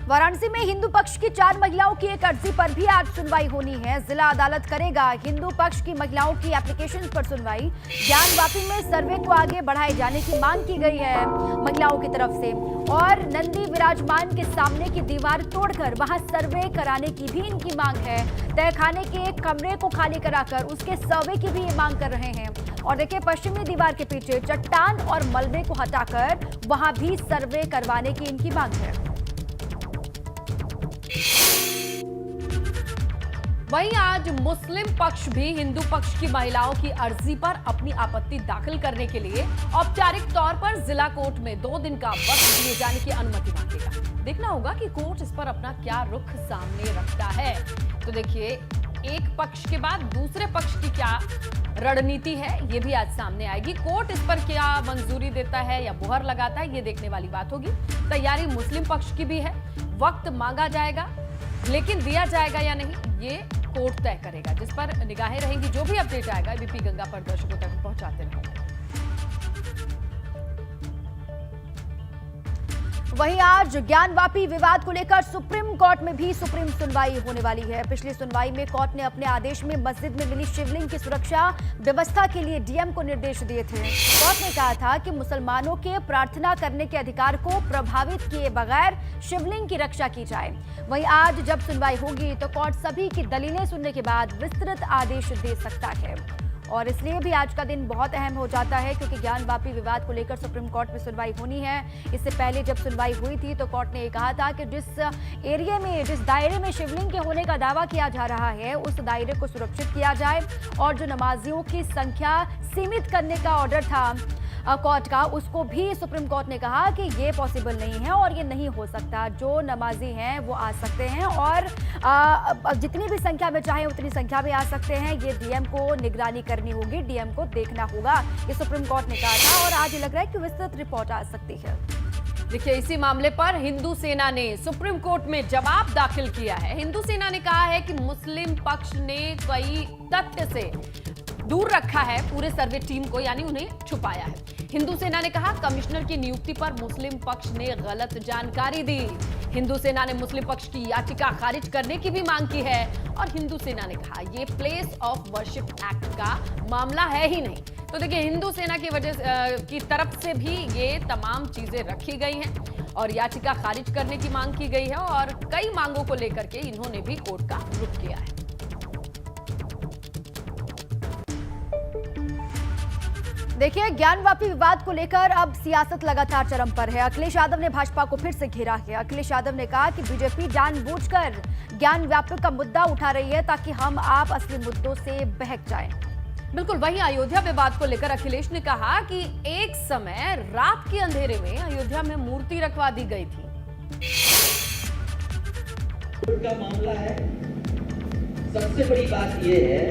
वाराणसी में हिंदू पक्ष की 4 महिलाओं की एक अर्जी पर भी आज सुनवाई होनी है। जिला अदालत करेगा हिंदू पक्ष की महिलाओं की एप्लीकेशन पर सुनवाई। ज्ञानवापी में सर्वे को आगे बढ़ाए जाने की मांग की गई है महिलाओं की तरफ से, और नंदी विराजमान के सामने की दीवार तोड़कर वहां सर्वे कराने की भी इनकी मांग है। तहखाने के एक कमरे को खाली कराकर उसके सर्वे की भी ये मांग कर रहे हैं। और देखिए, पश्चिमी दीवार के पीछे चट्टान और मलबे को हटाकर वहां भी सर्वे करवाने की इनकी मांग है। वहीं आज मुस्लिम पक्ष भी हिंदू पक्ष की महिलाओं की अर्जी पर अपनी आपत्ति दाखिल करने के लिए औपचारिक तौर पर जिला कोर्ट में 2 दिन का वक्त दिए जाने की अनुमति मांगेगा। देखना होगा कि कोर्ट इस पर अपना क्या रुख सामने रखता है। तो देखिए, एक पक्ष के बाद दूसरे पक्ष की क्या रणनीति है, ये भी आज सामने आएगी। कोर्ट इस पर क्या मंजूरी देता है या मुहर लगाता है, ये देखने वाली बात होगी। तैयारी मुस्लिम पक्ष की भी है, वक्त मांगा जाएगा, लेकिन दिया जाएगा या नहीं ये कोर्ट तय करेगा, जिस पर निगाहें रहेंगी। जो भी अपडेट आएगा एबीपी गंगा पर दर्शकों तक पहुंचाते रहेंगे। वहीं आज ज्ञानवापी विवाद को लेकर सुप्रीम कोर्ट में भी सुप्रीम सुनवाई होने वाली है। पिछली सुनवाई में कोर्ट ने अपने आदेश में मस्जिद में मिली शिवलिंग की सुरक्षा व्यवस्था के लिए डीएम को निर्देश दिए थे। कोर्ट ने कहा था कि मुसलमानों के प्रार्थना करने के अधिकार को प्रभावित किए बगैर शिवलिंग की रक्षा की जाए। वहीं आज जब सुनवाई होगी तो कोर्ट सभी की दलीलें सुनने के बाद विस्तृत आदेश दे सकता है, और इसलिए भी आज का दिन बहुत अहम हो जाता है क्योंकि ज्ञानवापी विवाद को लेकर सुप्रीम कोर्ट में सुनवाई होनी है। इससे पहले जब सुनवाई हुई थी तो कोर्ट ने ये कहा था कि जिस एरिया में, जिस दायरे में शिवलिंग के होने का दावा किया जा रहा है, उस दायरे को सुरक्षित किया जाए, और जो नमाजियों की संख्या सीमित करने का ऑर्डर था कोर्ट का, उसको भी सुप्रीम कोर्ट ने कहा कि ये पॉसिबल नहीं है और ये नहीं हो सकता। जो नमाजी हैं वो आ सकते हैं और जितनी भी संख्या में चाहे उतनी संख्या में आ सकते हैं। ये डीएम को निगरानी करनी होगी, डीएम को देखना होगा, ये सुप्रीम कोर्ट ने कहा था, और आज लग रहा है कि विस्तृत रिपोर्ट आ सकती है। देखिए, इसी मामले पर हिंदू सेना ने सुप्रीम कोर्ट में जवाब दाखिल किया है। हिंदू सेना ने कहा है कि मुस्लिम पक्ष ने कई तथ्य से दूर रखा है पूरे सर्वे टीम को, यानी उन्हें छुपाया है। हिंदू सेना ने कहा कमिश्नर की नियुक्ति पर मुस्लिम पक्ष ने गलत जानकारी दी। हिंदू सेना ने मुस्लिम पक्ष की याचिका खारिज करने की भी मांग की है, और हिंदू सेना ने कहा ये प्लेस ऑफ वर्शिप एक्ट का मामला है ही नहीं। तो देखिए, हिंदू सेना की की तरफ से भी ये तमाम चीजें रखी गई हैं और याचिका खारिज करने की मांग की गई है, और कई मांगों को लेकर के इन्होंने भी कोर्ट का रुख किया है। देखिए, ज्ञानवापी विवाद को लेकर अब सियासत लगातार चरम पर है। अखिलेश यादव ने भाजपा को फिर से घेरा है। अखिलेश यादव ने कहा कि बीजेपी जानबूझकर ज्ञानवापी का मुद्दा उठा रही है ताकि हम आप असली मुद्दों से बहक जाएं। बिल्कुल, वहीं अयोध्या विवाद को लेकर अखिलेश ने कहा कि एक समय रात के अंधेरे में अयोध्या में मूर्ति रखवा दी गई थी। का मामला है। सबसे बड़ी बात यह है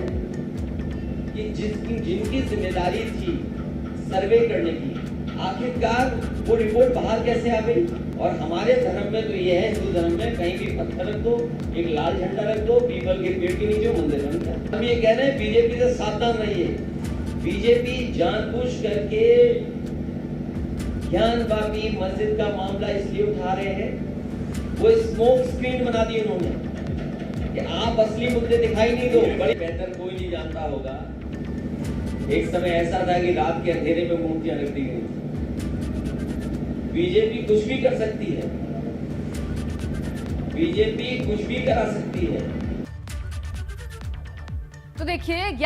कि जिनकी जिम्मेदारी थी सर्वे करने की, आखिरकार वो रिपोर्ट बाहर कैसे आ गई। और हमारे धर्म में तो ये है, हिंदू धर्म में कहीं भी पत्थर रख दो, एक लाल झंडा रख दो, पीपल के पेड़ के नीचे मंदिर बनता है। हम ये कह रहे हैं बीजेपी से सावधान रहिए। बीजेपी जानबूझ करके ज्ञानवापी मस्जिद का मामला इसलिए उठा रहे हैं, वो स्मोक स्क्रीन बना दी उन्होंने कि आप असली मुद्दे दिखाई नहीं दो। बड़े बेहतर कोई नहीं जानता होगा, एक समय ऐसा था कि रात के अंधेरे में मूर्तियां रख दी गई। बीजेपी कुछ भी कर सकती है, बीजेपी कुछ भी करा सकती है। तो देखिए,